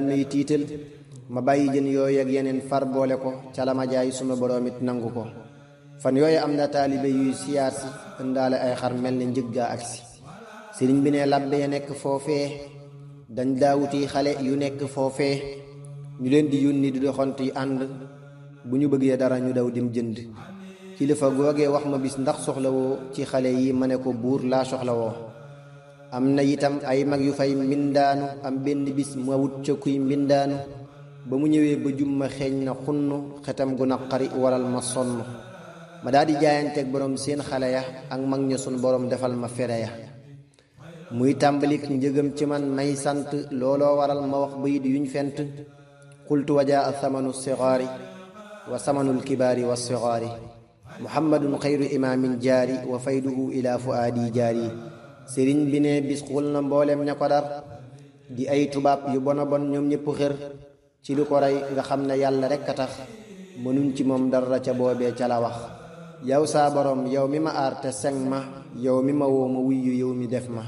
may tiital ma bàyyi jën yooyu ak yeneen far boole ko ca la ma jaay suma boroom it nangu ko. fan yooyu am na taalibe yuy siyaar si ëndaale ay xar mel ne njëggaa agsi. sëriñ bi ne labbe ya nekk foofee dañ daawuti xale yu nekk foofee ñu leen di yónni di doxant yi ànd bu ñu bëggee dara ñu daw dim jënd. kilifa googee wax ma bis ndax soxlawoo ci xale yi ma ne ko buur laa soxlawoo. am na itam ay mag yu fay mbindaanu am benn bis ma wut ca kuy mbindaanu ba mu ñëwee ba jumma xeeñ na xunn xetam gu naqari waral ma sonn ma daal di jaayanteeg borom seen xale ya ak mag ña sun borom defal ma fere ya. muy tàmbalik njëgam ci man may sant looloo waral ma wax bayit yuñ fent qultu wajaa samanu sigaari wa samanul kibaari wa sigaari muhammadun xayru imaamin jaari wa fayduhu ila fuaadi jaari. sëriñ bi ne bis xul na mboolem ña ko dar di ay tubaab yu bona bon ñoom ñëpp xër ci lu ko rey nga xam ne yàlla rekk a tax mënuñ ci moom dara ca boobee ca la wax. yow saa borom yow mi ma aar te seng ma yow mi ma woo ma wuyyu yow mi def ma.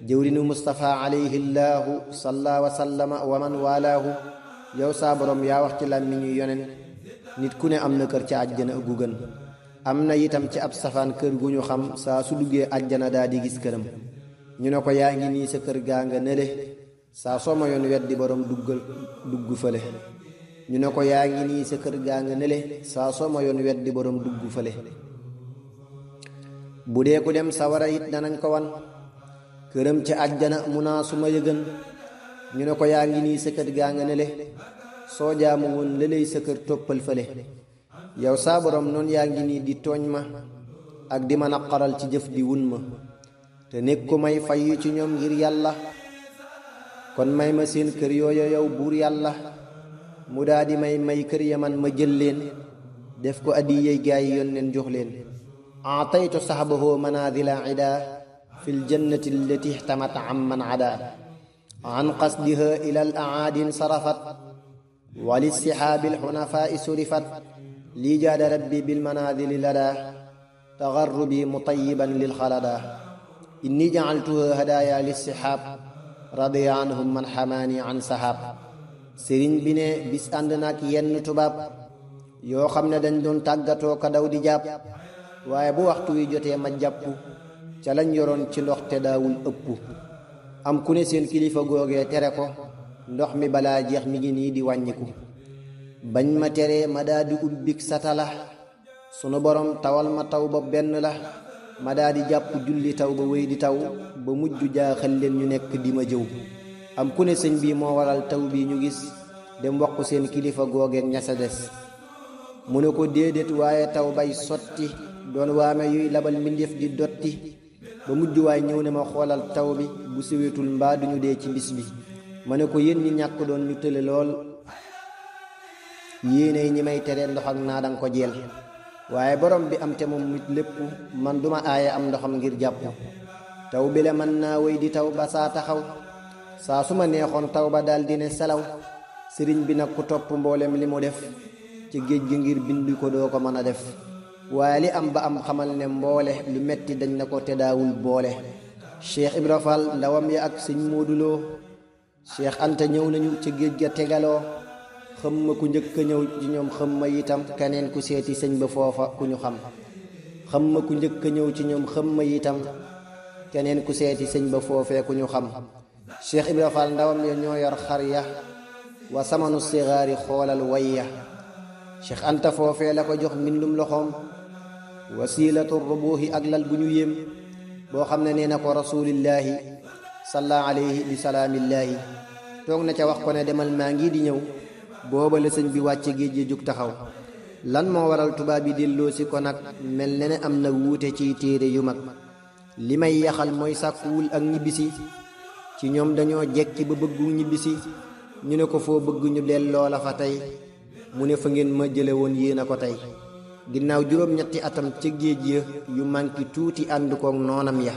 jëwrinu Mustafa alayhi llaahu salla wa sallama wa man walaahu. yow saa borom yaa wax ci làmmiñu yonen nit ku ne am na kër ca àjjana gu gën. am na itam ci ab safaan kër gu ñu xam saa su duggee àjjana daa di gis këram. ñu ne ko yaa ngi nii sa kër gaa nga nele saa soo ma yoon weddi borom dugg fële. ñu ne ko yaa ngi nii sa kër gaa nga nele saa soo ma yoon weddi borom dugg fële. bu dee ku dem sawara it danañ ko wan këram ci àjjana mu naa su ma yëgën. ñu ne ko yaa ngi nii sa kër gaa nga nele soo jaamu woon lëlëy sa kër toppal fële. yow saa borom noonu yaa ngi nii di tooñ ma ak di ma naqaral ci jëf di wun ma te nekk ko may fayyu ci ñoom ngir yàlla. kon may ma seen kër yooya yow buur yàlla mu daa di may kër ya man ma jël leen def ko addiyey gaay yi yónneen jox leen. aataytu saxbahu manazila ida fil jannati allati ihtamat amman ada an qasdiha ila al aadin sarafat wa lissihaabi alxunafaa surifat lii jaada rabbi bil manazili lada tagarrubi mutayiban lil xalada inni jacaltuha hadaaya lissihaab radiya anhum man xamaani an sahaab. sëriñ bi ne bis ànd nag yenn tubaab yoo xam ne dañ doon tàggatoo ka daw di jàpp waaye bu waxtu wi jotee ma jàpp ca lañ yoroon ci ndox te daawul ëpp. am ku ne seen kilifa googee tere ko ndox mi balaa jeex mi ngi nii di wàññiku. bañ ma teree ma daa di ubbik satala sunu borom tawal ma taw ba benn la ma daa di jàpp julli taw ba wéy di taw ba mujj jaaxal leen ñu nekk di ma jëw. am ku ne sëñ bii moo waral taw bi ñu gis dem wax ko seen kilifa googeen ña sa des. mu ne ko déedéet waaye taw bay sotti doon waame yuy labal mbindéef di dotti ba mujj waay ñëw ne ma xoolal taw bi bu siwetul mbaa duñu dee ci bis bi. ma ne ko yéen ñi ñàkk doon ñu tële lool yéenay ñi may tere ndox ak naa danga ko jeel waaye borom bi am te moom mit lépp man duma aaye am ndoxam ngir jàpp. taw bi la mën naa wéy di taw ba saa taxaw saa su ma neexoon taw ba daal di ne selaw. sëriñ bi nag ku topp mboolem li mu def ci géej gi ngir bindu ko doo ko mën a def waaye li am ba am xamal ne mboole lu metti dañ na ko te daawul boole. Cheikh Ibra Fall ndawam ya ak sëñ Mooduloo Cheikh Anta ñëw nañu ca géej ga tegaloo xam ma ku njëkk a ñëw ci ñoom xam ma itam keneen ku seeti sëñ ba foofa ku ñu xam. xam ma ku njëkk a ñëw ci ñoom xam ma itam keneen ku seeti sëñ ba foofee ku ñu xam. Cheikh Ibra Fall ndawam ya ñoo yor xar ya wa samanu sigaari xoolal way ya. Cheikh Anta foofee la ko jox mbindum loxoom wasilatu rubuuhi ak lal bu ñu yéem boo xam ne nee na ko rasulillahi salla alayhi bi salaamillaahi. toog na ca wax ko ne demal maa ngi di ñëw booba la sëñ bi wàcce géej gi jug taxaw. lan moo waral tubaab yi delloo si ko nag mel ne am na wuute ciy téere yu mag. li may yaxal mooy sàkkuwul ak ñibbisi ci ñoom dañoo jekki ba bëggu ñibbisi. ñu ne ko foo bëgg ñu delloo la fa tey mu ne fa ngeen ma jële woon yéen a ko tey. ginnaaw juróom-ñetti atam ca géej ya yu manki tuuti ànd koog noonam ya.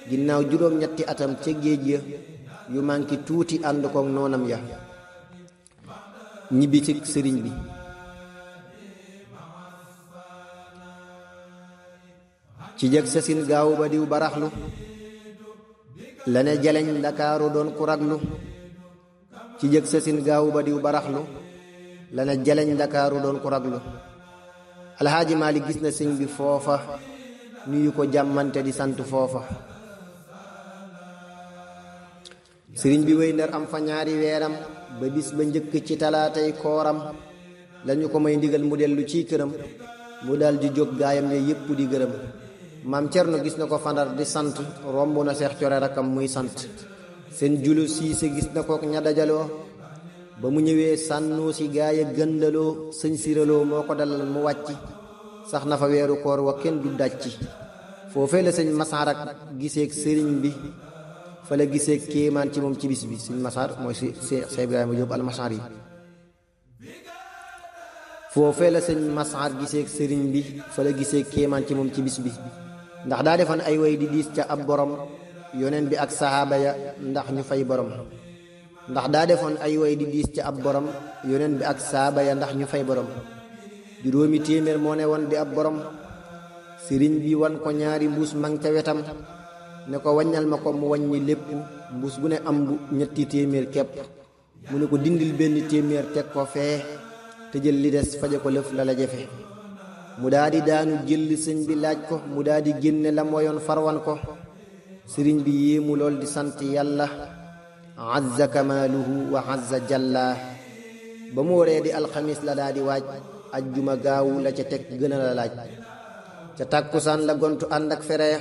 ginnaaw juróom-ñetti atam ca géej ya yu manki tuuti ànd koog noonam ya. ñibbi ci sëriñ bi. ci jëg sasin gaaw ba diw baraxlu la ne jaleñ Ndakaaru doon ku raglu ci jëg sasin gaawu ba diw baraxlu la ne jaleñ Ndakaaru doon ko raglu. Alxaaji Maalik gis na sëñ bi foofa nuyu ko jàmmante di sant foofa. sëriñ bi wéy Ndar am fa ñaari weeram ba bis ba njëkk ci talaatay kooram lañu ko may ndigal mu dellu ci këram mu dal di jóg gaayam ne yépp di gërëm. maam Cerno gis na ko fa Ndar di sant romb na Seex Core rakam muy sant. seen julu siise gis na ko ña dajaloo ba mu ñëwee sànnoo si gaaya gëndaloo sëñ siraloo moo ko dalal mu wàcc sax na fa weeru koor wa kenn du dàcci. foofee la sëñ Masaar ak giseek sëriñ bi fa la giseek kéemaan ci moom ci bis bi. sëñ Masaar mooy si Seex Ibrahima Jóob almasaar yi. foofee la sëñ Masaar giseek sëriñ bi fa la giseek kéemaan ci moom ci bis bi. ndax daa defoon ay way di diis ca ab borom yoneen bi ak sahaaba ya ndax ñu fay borom. ndax daa defoon ay way di diis ca ab borom yoneen bi ak sahaaba ya ndax ñu fay borom. juróomi téeméer moo ne woon di ab borom. sëriñ bi wan ko ñaari mbuus mang ca wetam ne ko waññal ma ko mu waññi lépp mbuus bu ne am bu ñetti téeméer kepp mu ne ko dindil benn téeméer teg ko fee te jël li des faje ko lëf la la jafe. mu daa di daanu jël sëñ bi laaj ko mu daa di génne lam wayoon farwan ko. sëriñ bi yéemu lool di sant yàlla azza kamaaluhu wa azza jalla. ba mu waree di alxamis la daa di waaj ajjuma gaawu la ca teg gën a la laaj. ca tàkkusaan la gontu ànd ak fere ya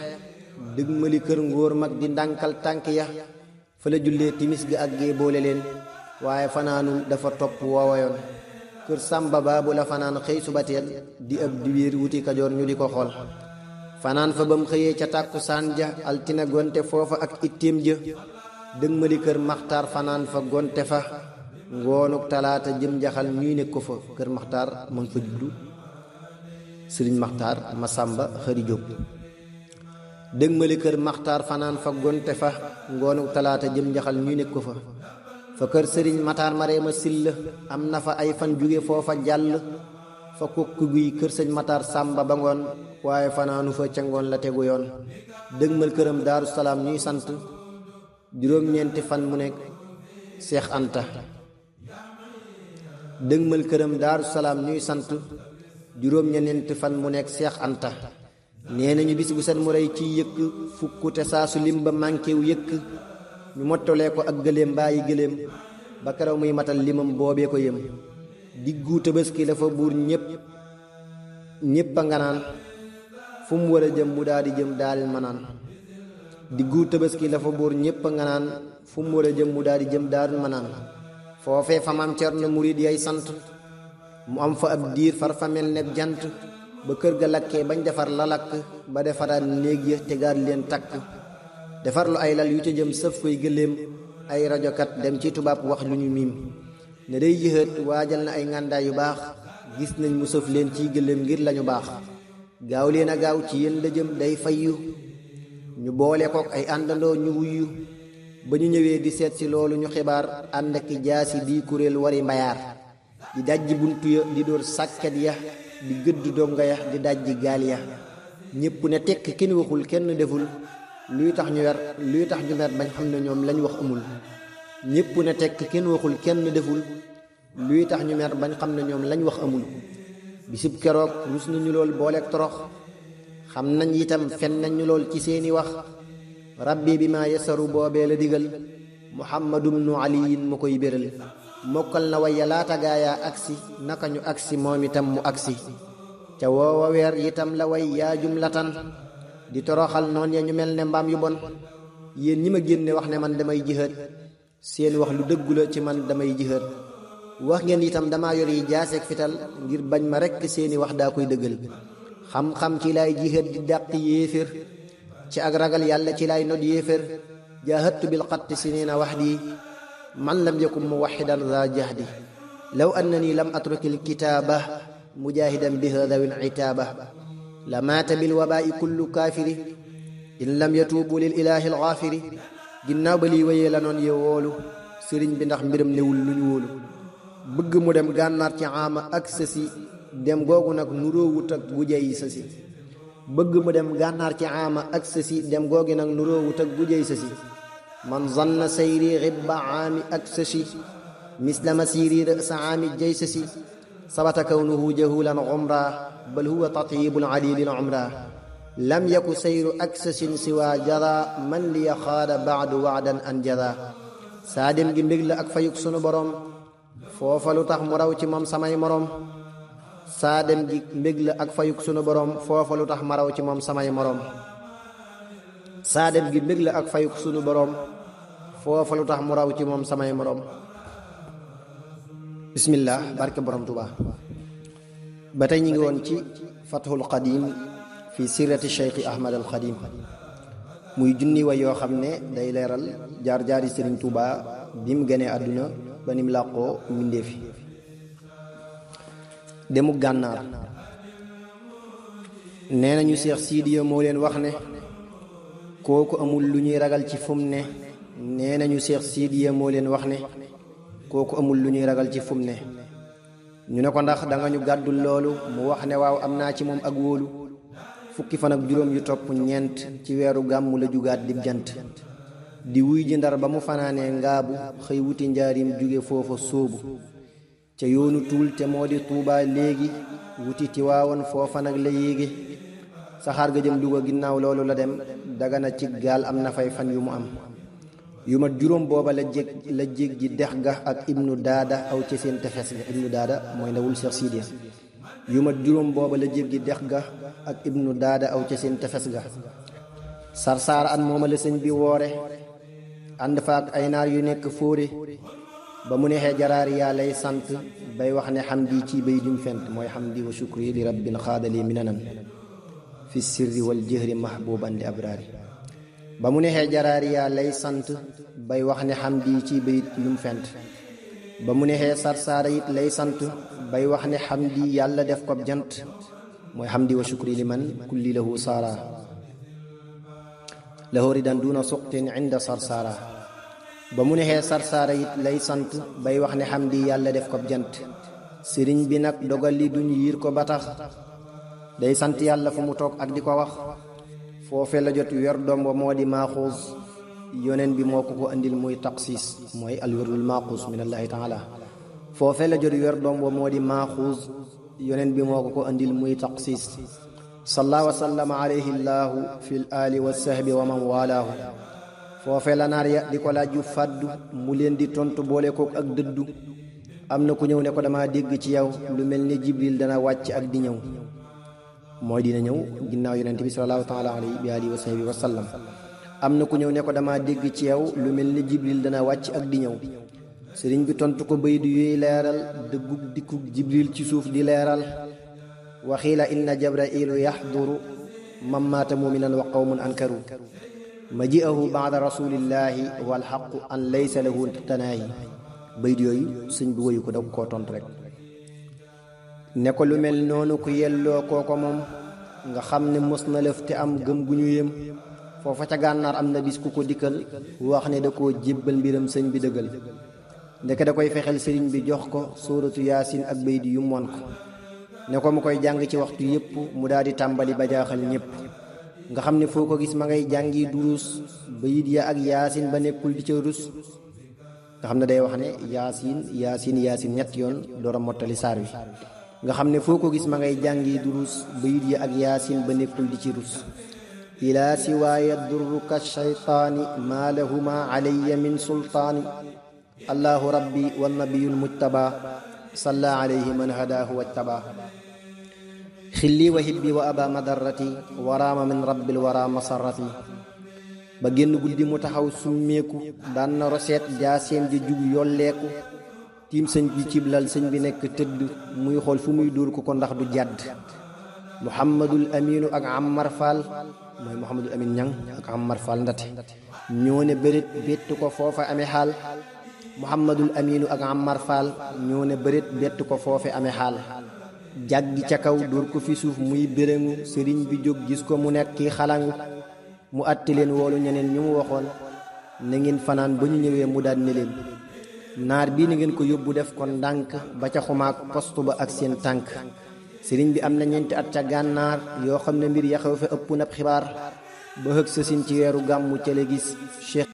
dëgmali kër ngóor mag di ndànkal tànk ya fa la jullee timis ga ak gee boole leen waaye fanaanul dafa topp woowayoon. kër Sàmba Baabu la fanaan xëy subateel di ab diwiir wuti Kajoor ñu di ko xool. fanaan fa bam xëyee ca tàkkusaan ja altine gonte foofa ak itteem ja dëgmali kër Maxtaar fanaan fa gonte fa ngoonuk talaata jëm jaxal ñuy nekk ko fa. kër Maxtaar mu ngi fa jublu sëriñ Maxtaar Masamba Xëri Jóob. dëgmali kër Maxtaar fanaan fa gonte fa ngoonuk talaata jëm jaxal ñuy nekk ko fa. fa kër sëriñ Mataar Mareema Silla am na fa ay fan jóge foofa jàll fa kokku guy kër sëñ Mataar Sàmba ba ngoon waaye fanaanu fa ca ngoon la tegu yoon. dëgmal këram Daaru Salaam ñuy sant juróom-ñeenti fan mu nekk Seex Anta. dëgmal këram Daaru Salaam ñuy sant juróom-ñeenti fan mu nekk Seex Anta. nee nañu bis bu set mu rey ciy yëkk fukk te saa su lim ba mànkew yëkk ñu mottalee ko ak gëléem bàyyi gëléem ba keroog muy matal limam boobee ko yëm. diggu Tabaski la fa buur ñépp a nga naan fu mu war a jëm mu daal di jëm daal manaan. diggu Tabaski la fa buur ñépp a nga naan fu mu war a jëm mu daal di jëm daal manaan. foofee fa maam Cerno murid yay sant mu am fa ab diir far fa mel ne jant ba kër ga lakkee bañ defar la lakk ba defaraat néeg ya tegaat leen takk. defar lu ay lal yu ca jëm sëf koy gëléem ay rajokat dem ci tubaab wax lu ñu miim ne day jëxët waajal na ay ngàndaay yu baax gis nañ mu sëf leen ciy gëléem ngir lañu baax. gaaw leen a gaaw ci yéen la jëm day fayyu ñu boole kook ay àndandoo ñu wuyyu ba ñu ñëwee di seet si loolu ñu xibaar ànd ak jaasi di kuréel wari mbayaar di dajji buntu ya di dóor sàkket ya di gëdd donga ya di dajji gaal ya. ñépp ne tekk kenn waxul kenn deful luy tax ñu mer bañ xam ne ñoom lañ wax amul. ñépp ne tekk kenn waxul kenn deful luy tax ñu mer bañ xam ne ñoom lañ wax amul. bisub keroog rus nañu lool booleeg torox xam nañ itam fen nañu lool ci seeni wax. rabbi bi ma yasaru boobee la digal muhammadum nu aliyin mu koy béral. mokkal na waya laata gaayaa agsi naka ñu agsi moom itam mu agsi ca woowa weer itam la way yaa jumlatan di toroxal noon ya ñu mel ne mbaam yu bon. yéen ñi ma génne wax ne man damay jihaad seen wax lu dëggu la ci man damay jihaad. wax ngeen itam dama yor yi jaaseeg fital ngir bañ ma rekk seeni wax daa koy dëggal. xam-xam ci lay jihaad di dàq yéefér ci ak ragal yàlla ci lay not yéefér. jaahadtu bil xatti sinina wahdi man lam yakun muwaxidan za jahdi. law annani lam atrukil kitaaba mujahidan biha dawil itaaba la maata bil wabaa'i kullu kaafiri in lam yatuubu lil ilaahi al gaafiri. ginnaaw ba lii wéyee la noon ye woolu sëriñ bi ndax mbiram newul lu ñu wóolu. bëgg mu dem gànnaar ci aama ak sësi dem googu nag nuroowut ak bu jey sësi. bëgg mu dem gànnaar ci aama ak sësi dem googi nag nuroowut ak bu jey sësi. man zanna sayri xibba aami ak sësi misla masiri ra'sa aami jaysasi sabata kawnuhu jahulan umra bal huwa tatyibul alilil umra lam yaku sayru aksasin siwa jada man li yaxaada baadu waadan an jada saa dem gi mbég la ak fayuk sunu borom foofa lu tax mu raw ci moom samay morom saa dem gi mbég la ak fayuk sunu borom foofa lu tax ma raw ci moom samay morom saa dem gi mbég la ak fayuk sunu borom foofa lu tax mu raw ci moom samay morom. bismillah barke borom Tuuba. ba tey ñi ngi woon ci fathul qadim fi sirati cheikh ahmad al xadim muy junni way yoo xam ne day leeral jaar-jaari sëriñ Tuuba bi mu gënee àdduna ba ni mu làqoo mbindee fi. demu gànnaar nee nañu Seex Siidiya moo leen wax ne kooku amul lu ñuy ragal ci fum ne. nee nañu Seex Siidiya moo leen wax ne kooku amul lu ñuy ragal ci fum ne. ñu ne ko ndax danga ñu gàddul loolu mu wax ne waaw am naa ci moom ak wóolu. fukki fan ak juróom yu topp ñeent ci weeru gàmmu la jugaat dib jant di wuy ji Ndar ba mu fanaanee ngaabu xëy wuti njaarim jóge foofa sóobu ca yoonu tuul te moo di Tuubaa léegi wuti Tiwaawoon foofa nag la yéege saxaar ga jëm Luga ginnaaw loolu la dem Dagana ci gaal am na fay fan yu mu am yu mat juróom booba la jéggi dex ga ak ibnu daada aw ci seen tefes ga. ibnu daada mooy ndawul Seex Siidiya. yu mat juróom booba la jéggi dex ga ak ibnu daada aw ca seen tefes ga. sarsaar an mooma la sëñ bi woore ànd fa ak ay naar yu nekk fóore ba mu neexee jaraari yaa lay sant bay wax ne xamdi ci bay jum fent mooy xamdi wa shukri li rabbin xaadali minanan fi sirri wal jëhri mahbuban li abraari. ba mu neexee jaraari yaa lay sant bay wax ne xamdi ci bay yum fent ba mu neexee sarsaara it lay sant bay wax ne xamdi yàlla def ko jant mooy xamdi wa shukri liman kulli lahu saara lahu ridan duna suqtin inda sarsaara. ba mu neexee sarsaara it lay sant bay wax ne xamdi yàlla def ko jant sëriñ bi nag dogal li duñ yiir ko ba tax day sant yàlla fu mu toog ak di ko wax foofe la jot wer doom ba moo di maaxuus yoneen bi moo ko andil muy taqsis mooy alwerdul maaxuus min allahi taala foofe la jot wer doom ba moo di maaxuus yoneen bi moo ko andil muy taqsis salla wa sallama alayhi llaahu fi l ali wa sahbi wa man walaahu foofe la naar ya di ko laaj yu fàddu mu leen di tontu boole kook ak dëddu am na ku ñëw ne ko dama dégg ci yow lu mel ni jibril dana wàcc ak di ñëw mooy dina ñëw ginnaaw yonent bi sallallahu taala alayhi wa alihi wa sahbi wa sallam. am na ku ñëw ne ko dama dégg ci yow lu mel ni jibril dana wàcc ak di ñëw sëriñ bi tontu ko bay du yooyu leeral dëggug dikkug jibril ci suuf di leeral waxiila inna jabrailu yaxduru man maata muminan wa qawmun ankaru maji'ahu baada rasulillahi wal xaqu an laysa lahu tanaahi bay du yooyu sëñ bi woyu ko da koo tontu rek ne ko lu mel noonu ku yelloo kooko moom nga xam ne mos na lëf te am gëm gu ñu yem foofa ca gànnaar am na bis ku ko dikkal wax ne da koo jébbal mbiram sëñ bi dëggal ndeke da koy fexeel sëriñ bi jox ko sóoratu yaasin ak baydi yu moon ko ne ko mu koy jàng ci waxtu yépp mu daal di tàmbali ba jaaxal ñépp nga xam ne foo ko gis ma ngay jàngi durus bayit ya ak yaasin ba nekkul di ca rus nga xam ne day wax ne yaasin ñett yoon door a mottali saar wi nga xam ne foo ko gis ma ngay jàngi durus bayit ya ak yaasin ba nekkul di ci rus ilaa siwaaya durruka shaytaani maa lahuma alayya min sultaani allahu rabbi wa nabiyul mujtaba salla alayhi man hadaahu wajtaba xilli wa hibbi wa aba madarrati waraama min rabbil wara masarrati ba génn guddi mu taxaw summeeku daan na roseet jaaseem ji jug yolleeku tiim sëñ bi ciblal sëñ bi nekk tëdd muy xool fu muy dóor ko ndax du jàdd muhammadul aminu ak ammar fall mooy muhammadul amin ñang ak ammar fall ndate ñoo ne bërit bett ko foofa amee xaal muhammadul aminu ak ammar fall ñoo ne bërit bett ko foofe amee xaal jàggi ca kaw dóor ko fi suuf muy béréngu sëriñ bi jóg gis ko mu nekk kii xalangu mu atti leen woolu ñeneen ñu mu waxoon na ngeen fanaan ba ñu ñëwee mu daan ne leen naar bii na ngeen ko yóbbu def ko ndànk ba ca xumaak postu ba ak seen tànk sëriñ bi am na ñeenti at ca gànnaar yoo xam ne mbir ya xew fa ëpp nab xibaar ba xëg sësin ci weeru gàmmu ca la gis cheikh